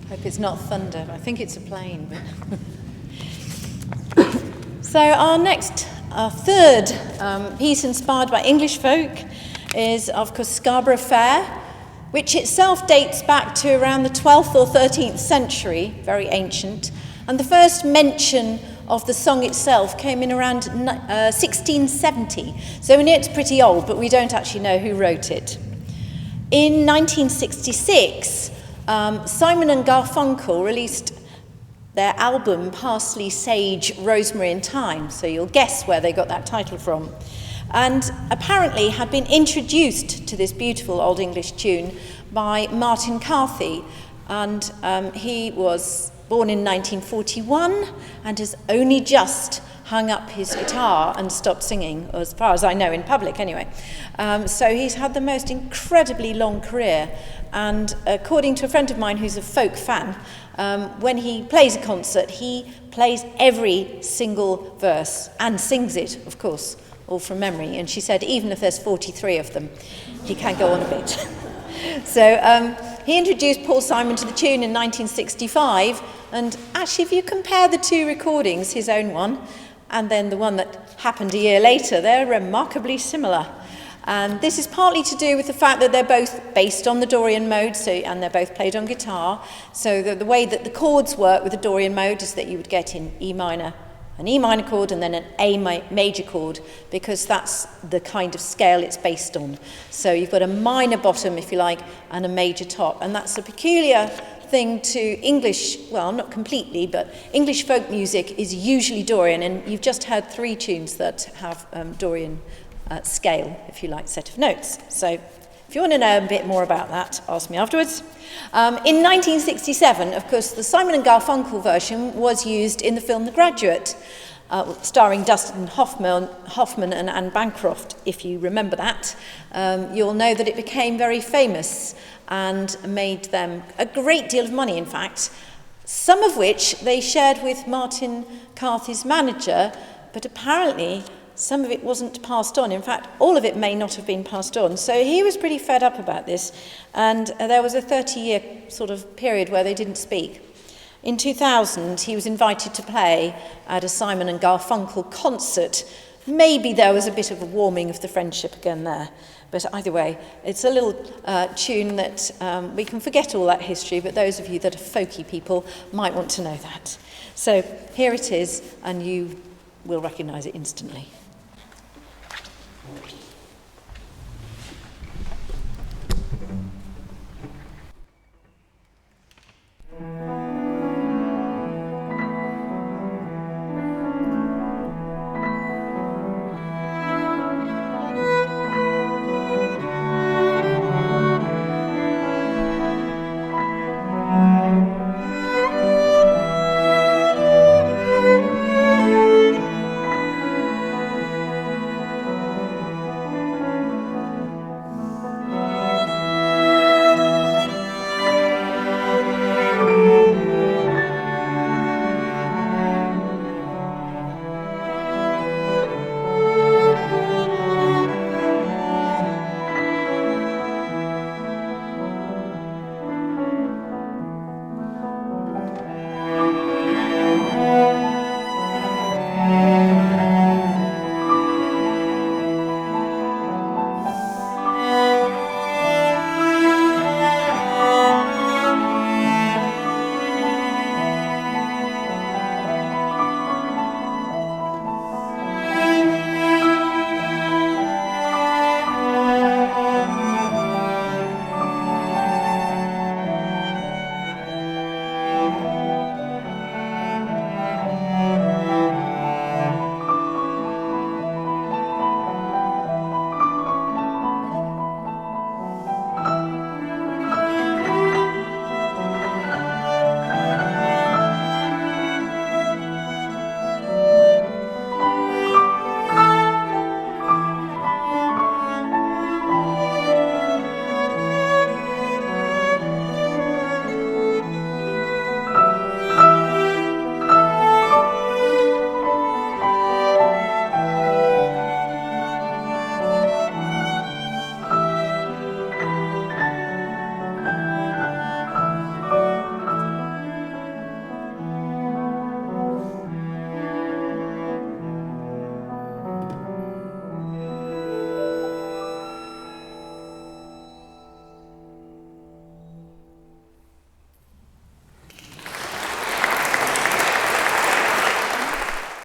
Hope it's not thunder. I think it's a plane. So our third piece inspired by English folk is, of course, Scarborough Fair, which itself dates back to around the 12th or 13th century, very ancient. And the first mention of the song itself came in around 1670. So we know it's pretty old, but we don't actually know who wrote it. In 1966, Simon and Garfunkel released their album Parsley, Sage, Rosemary and Thyme, so you'll guess where they got that title from, and apparently had been introduced to this beautiful Old English tune by Martin Carthy, and he was born in 1941 and has only just hung up his guitar and stopped singing, as far as I know, in public anyway. So he's had the most incredibly long career, and according to a friend of mine who's a folk fan, when he plays a concert, he plays every single verse and sings it, of course, all from memory. And she said even if there's 43 of them, he can go on a bit. So he introduced Paul Simon to the tune in 1965, and actually if you compare the two recordings, his own one and then the one that happened a year later, they're remarkably similar. And this is partly to do with the fact that they're both based on the Dorian mode, and they're both played on guitar. So the way that the chords work with the Dorian mode is that you would get in E minor, an E minor chord, and then an A major chord, because that's the kind of scale it's based on. So you've got a minor bottom, if you like, and a major top. And that's a peculiar thing to English, well, not completely, but English folk music is usually Dorian, and you've just heard 3 tunes that have Dorian scale, if you like, set of notes. So if you want to know a bit more about that, ask me afterwards. In 1967, of course, the Simon and Garfunkel version was used in the film The Graduate, starring Dustin Hoffman and Anne Bancroft. If you remember that, you'll know that it became very famous and made them a great deal of money, in fact, some of which they shared with Martin Carthy's manager, but apparently some of it wasn't passed on. In fact, all of it may not have been passed on. So he was pretty fed up about this, and there was a 30-year sort of period where they didn't speak. In 2000, he was invited to play at a Simon and Garfunkel concert. Maybe there was a bit of a warming of the friendship again there. But either way, it's a little tune that we can forget all that history, but those of you that are folky people might want to know that. So here it is, and you will recognise it instantly.